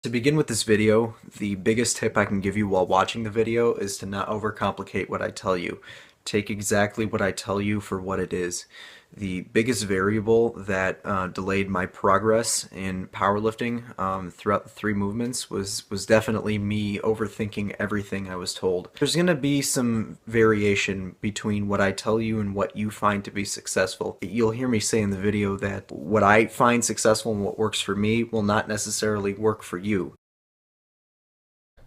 To begin with this video, the biggest tip I can give you while watching the video is to not overcomplicate what I tell you. Take exactly what I tell you for what it is. The biggest variable that delayed my progress in powerlifting throughout the three movements was definitely me overthinking everything I was told. There's going to be some variation between what I tell you and what you find to be successful. You'll hear me say in the video that what I find successful and what works for me will not necessarily work for you.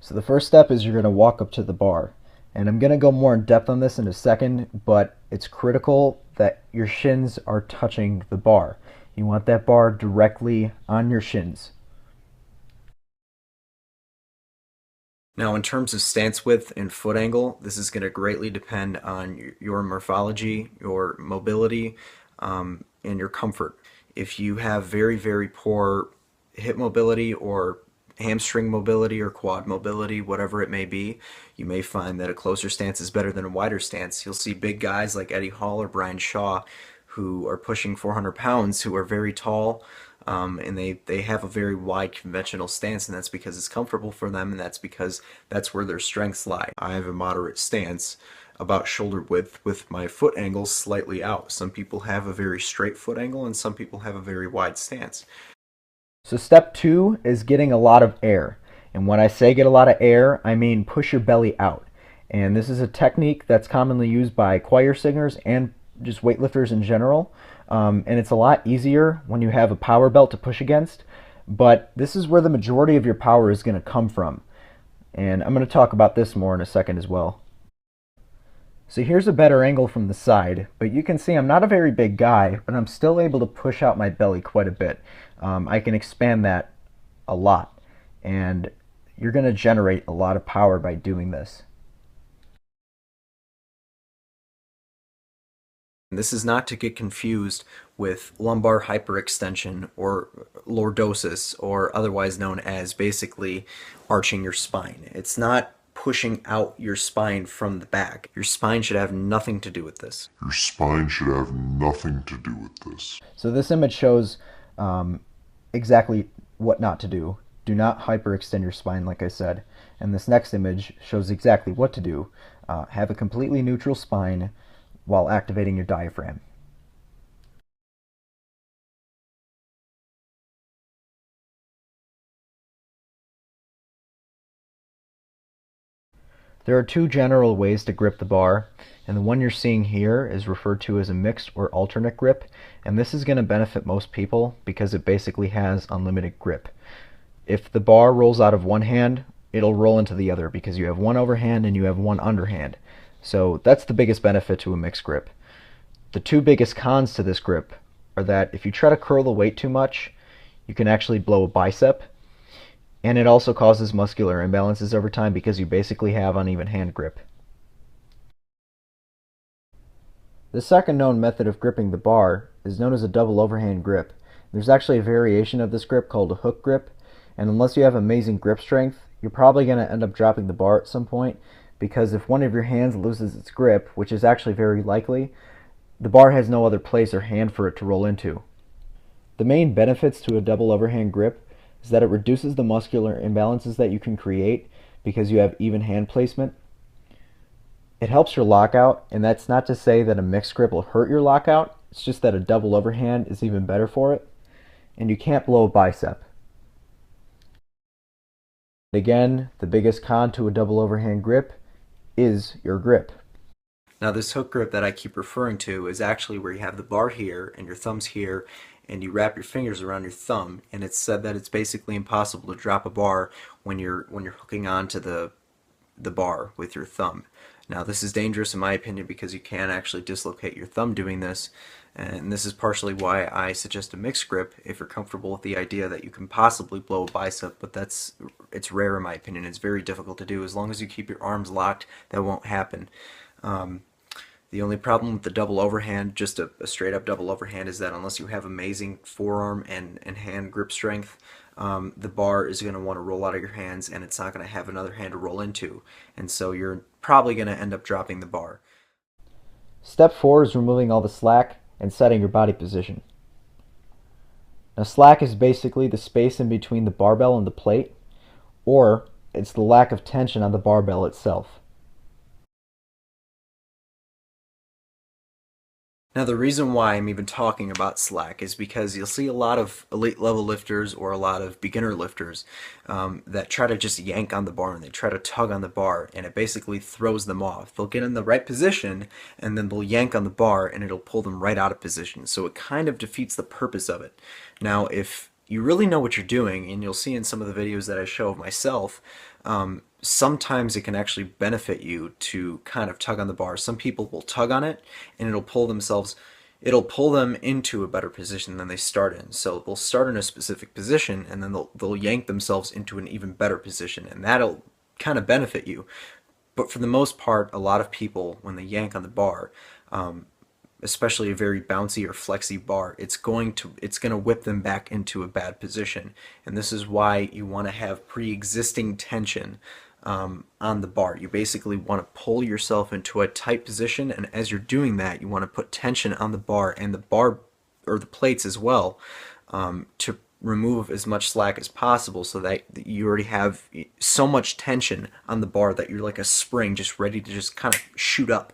So the first step is you're going to walk up to the bar. And I'm going to go more in depth on this in a second, but it's critical that your shins are touching the bar. You want that bar directly on your shins. Now, in terms of stance width and foot angle, this is going to greatly depend on your morphology, your mobility, and your comfort. If you have very, very poor hip mobility or hamstring mobility or quad mobility, whatever it may be, you may find that a closer stance is better than a wider stance. You'll see big guys like Eddie Hall or Brian Shaw who are pushing 400 pounds, who are very tall, and they have a very wide conventional stance, and that's because it's comfortable for them, and that's because that's where their strengths lie. I have a moderate stance, about shoulder width, with my foot angles slightly out. Some people have a very straight foot angle, and some people have a very wide stance. So step 2 is getting a lot of air. And when I say get a lot of air, I mean push your belly out. And this is a technique that's commonly used by choir singers and just weightlifters in general. And it's a lot easier when you have a power belt to push against. But this is where the majority of your power is going to come from. And I'm going to talk about this more in a second as well. So here's a better angle from the side, but you can see I'm not a very big guy, but I'm still able to push out my belly quite a bit. I can expand that a lot, and you're going to generate a lot of power by doing this. This is not to get confused with lumbar hyperextension or lordosis, or otherwise known as basically arching your spine. It's not pushing out your spine from the back. Your spine should have nothing to do with this. Your spine should have nothing to do with this. So this image shows exactly what not to do. Do not hyperextend your spine, like I said. And this next image shows exactly what to do. Have a completely neutral spine while activating your diaphragm. There are two general ways to grip the bar, and the one you're seeing here is referred to as a mixed or alternate grip, and this is going to benefit most people because it basically has unlimited grip. If the bar rolls out of one hand, it'll roll into the other because you have one overhand and you have one underhand. So that's the biggest benefit to a mixed grip. The two biggest cons to this grip are that if you try to curl the weight too much, you can actually blow a bicep, and it also causes muscular imbalances over time because you basically have uneven hand grip. The second known method of gripping the bar is known as a double overhand grip. There's actually a variation of this grip called a hook grip, and unless you have amazing grip strength, you're probably going to end up dropping the bar at some point, because if one of your hands loses its grip, which is actually very likely, the bar has no other place or hand for it to roll into. The main benefits to a double overhand grip is that it reduces the muscular imbalances that you can create because you have even hand placement. It helps your lockout, and that's not to say that a mixed grip will hurt your lockout, it's just that a double overhand is even better for it. And you can't blow a bicep. Again, the biggest con to a double overhand grip is your grip. Now, this hook grip that I keep referring to is actually where you have the bar here and your thumbs here, and you wrap your fingers around your thumb, and it's said that it's basically impossible to drop a bar when you're hooking onto the bar with your thumb. Now, this is dangerous in my opinion because you can actually dislocate your thumb doing this, and this is partially why I suggest a mixed grip if you're comfortable with the idea that you can possibly blow a bicep, but it's rare in my opinion. It's very difficult to do. As long as you keep your arms locked, that won't happen. The only problem with the double overhand, just a straight up double overhand, is that unless you have amazing forearm and hand grip strength, the bar is going to want to roll out of your hands, and it's not going to have another hand to roll into, and so you're probably going to end up dropping the bar. Step 4 is removing all the slack and setting your body position. Now, slack is basically the space in between the barbell and the plate. or it's the lack of tension on the barbell itself. Now, the reason why I'm even talking about slack is because you'll see a lot of elite level lifters or a lot of beginner lifters that try to just yank on the bar and they try to tug on the bar, and it basically throws them off. They'll get in the right position and then they'll yank on the bar and it'll pull them right out of position. So it kind of defeats the purpose of it. Now, if you really know what you're doing, and you'll see in some of the videos that I show of myself, sometimes it can actually benefit you to kind of tug on the bar. Some people will tug on it and it'll pull them into a better position than they start in. So they'll start in a specific position and then they'll yank themselves into an even better position, and that'll kind of benefit you. But for the most part, a lot of people, when they yank on the bar, especially a very bouncy or flexy bar, it's going to whip them back into a bad position. And this is why you want to have pre-existing tension on the bar. You basically want to pull yourself into a tight position, and as you're doing that, you want to put tension on the bar and the bar or the plates as well, to remove as much slack as possible, so that you already have so much tension on the bar that you're like a spring just ready to just kind of shoot up.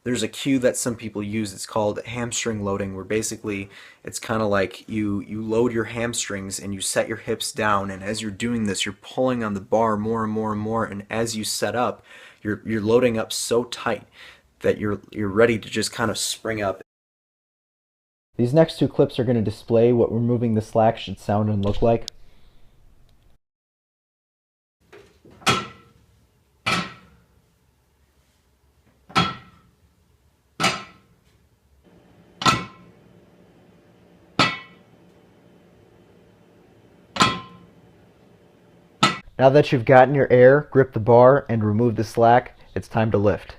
There's a cue that some people use. It's called hamstring loading, where basically it's kind of like you load your hamstrings and you set your hips down, and as you're doing this, you're pulling on the bar more and more and more, and as you set up, you're loading up so tight that you're ready to just kind of spring up. These next two clips are going to display what removing the slack should sound and look like. Now that you've gotten your air, grip the bar, and removed the slack, it's time to lift.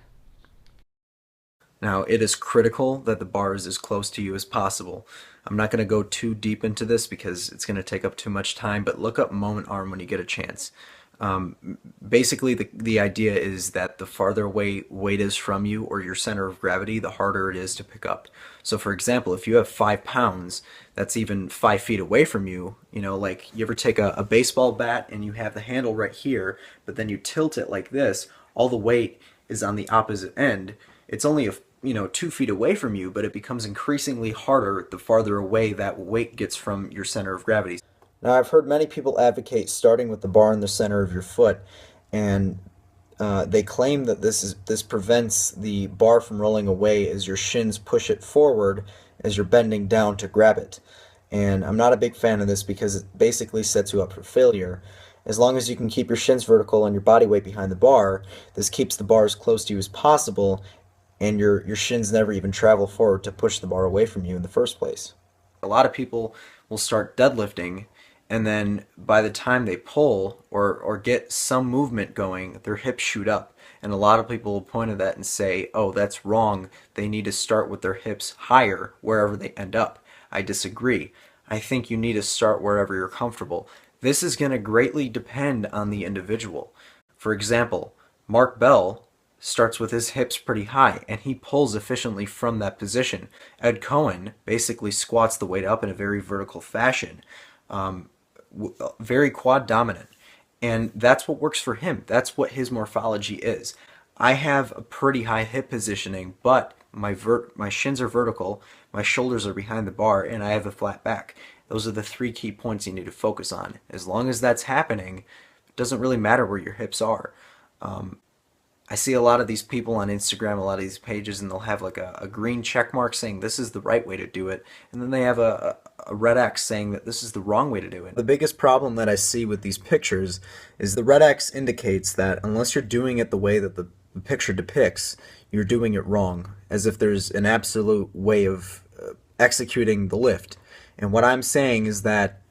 Now, it is critical that the bar is as close to you as possible. I'm not going to go too deep into this because it's going to take up too much time, but look up moment arm when you get a chance. Basically, the idea is that the farther away weight is from you, or your center of gravity, the harder it is to pick up. So for example, if you have 5 pounds, that's even 5 feet away from you, like you ever take a baseball bat and you have the handle right here, but then you tilt it like this, all the weight is on the opposite end. It's only 2 feet away from you, but it becomes increasingly harder the farther away that weight gets from your center of gravity. Now, I've heard many people advocate starting with the bar in the center of your foot, and they claim that this prevents the bar from rolling away as your shins push it forward as you're bending down to grab it. And I'm not a big fan of this because it basically sets you up for failure. As long as you can keep your shins vertical and your body weight behind the bar, this keeps the bar as close to you as possible, and your shins never even travel forward to push the bar away from you in the first place. A lot of people will start deadlifting, and then by the time they pull or get some movement going, their hips shoot up. And a lot of people will point at that and say, oh, that's wrong. They need to start with their hips higher wherever they end up. I disagree. I think you need to start wherever you're comfortable. This is going to greatly depend on the individual. For example, Mark Bell starts with his hips pretty high, and he pulls efficiently from that position. Ed Cohen basically squats the weight up in a very vertical fashion, very quad dominant, and that's what works for him. That's what his morphology is. I have a pretty high hip positioning, but my shins are vertical, my shoulders are behind the bar, and I have a flat back. Those are the 3 key points you need to focus on. As long as that's happening, it doesn't really matter where your hips are. I see a lot of these people on Instagram, a lot of these pages, and they'll have like a green check mark saying this is the right way to do it, and then they have a red X saying that this is the wrong way to do it. The biggest problem that I see with these pictures is the red X indicates that unless you're doing it the way that the picture depicts, you're doing it wrong, as if there's an absolute way of executing the lift. And what I'm saying is that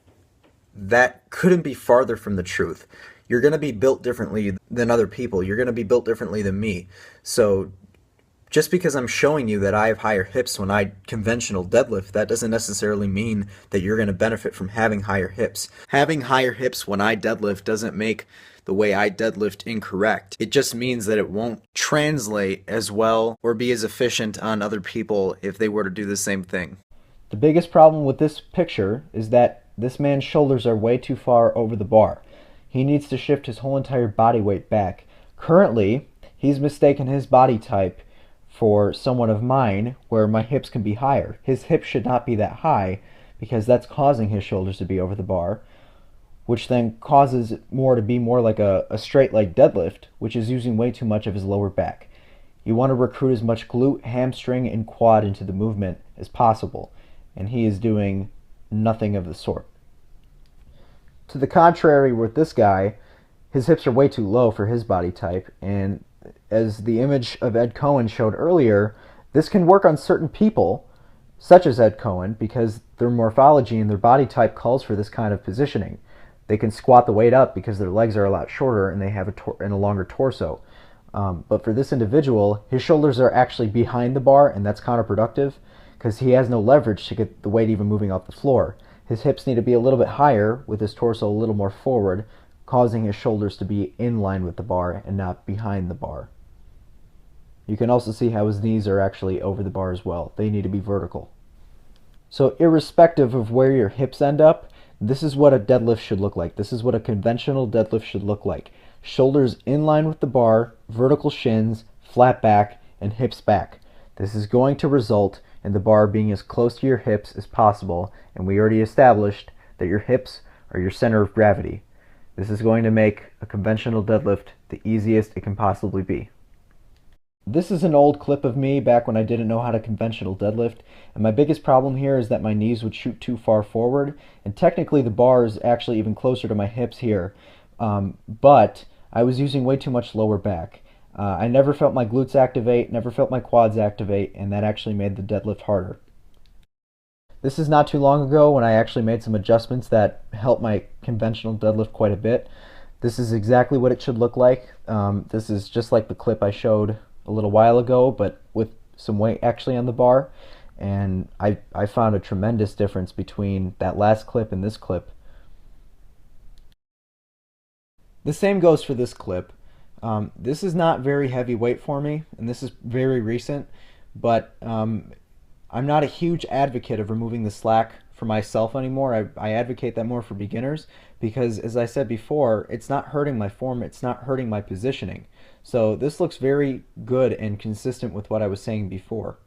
couldn't be farther from the truth. You're going to be built differently than other people. You're going to be built differently than me. So just because I'm showing you that I have higher hips when I conventional deadlift, that doesn't necessarily mean that you're going to benefit from having higher hips. Having higher hips when I deadlift doesn't make the way I deadlift incorrect. It just means that it won't translate as well or be as efficient on other people if they were to do the same thing. The biggest problem with this picture is that this man's shoulders are way too far over the bar. he needs to shift his whole entire body weight back. Currently, he's mistaken his body type for someone of mine where my hips can be higher. His hips should not be that high because that's causing his shoulders to be over the bar, which then causes it more to be more like a straight leg deadlift, which is using way too much of his lower back. You want to recruit as much glute, hamstring, and quad into the movement as possible, and he is doing nothing of the sort. To the contrary, with this guy, his hips are way too low for his body type, and as the image of Ed Cohen showed earlier, this can work on certain people, such as Ed Cohen, because their morphology and their body type calls for this kind of positioning. They can squat the weight up because their legs are a lot shorter and they have a longer torso. But for this individual, his shoulders are actually behind the bar, and that's counterproductive because he has no leverage to get the weight even moving off the floor. His hips need to be a little bit higher with his torso a little more forward, causing his shoulders to be in line with the bar and not behind the bar. You can also see how his knees are actually over the bar as well. They need to be vertical. So irrespective of where your hips end up, this is what a deadlift should look like. This is what a conventional deadlift should look like. Shoulders in line with the bar, vertical shins, flat back, and hips back. This is going to result in the bar being as close to your hips as possible, and we already established that your hips are your center of gravity. This is going to make a conventional deadlift the easiest it can possibly be. This is an old clip of me back when I didn't know how to conventional deadlift, and my biggest problem here is that my knees would shoot too far forward, and technically the bar is actually even closer to my hips here, but I was using way too much lower back. I never felt my glutes activate, never felt my quads activate, and that actually made the deadlift harder. This is not too long ago when I actually made some adjustments that helped my conventional deadlift quite a bit. This is exactly what it should look like. This is just like the clip I showed a little while ago, but with some weight actually on the bar, and I found a tremendous difference between that last clip and this clip. The same goes for this clip. This is not very heavy weight for me, and this is very recent, but I'm not a huge advocate of removing the slack for myself anymore. I advocate that more for beginners because, as I said before, it's not hurting my form, it's not hurting my positioning. So this looks very good and consistent with what I was saying before.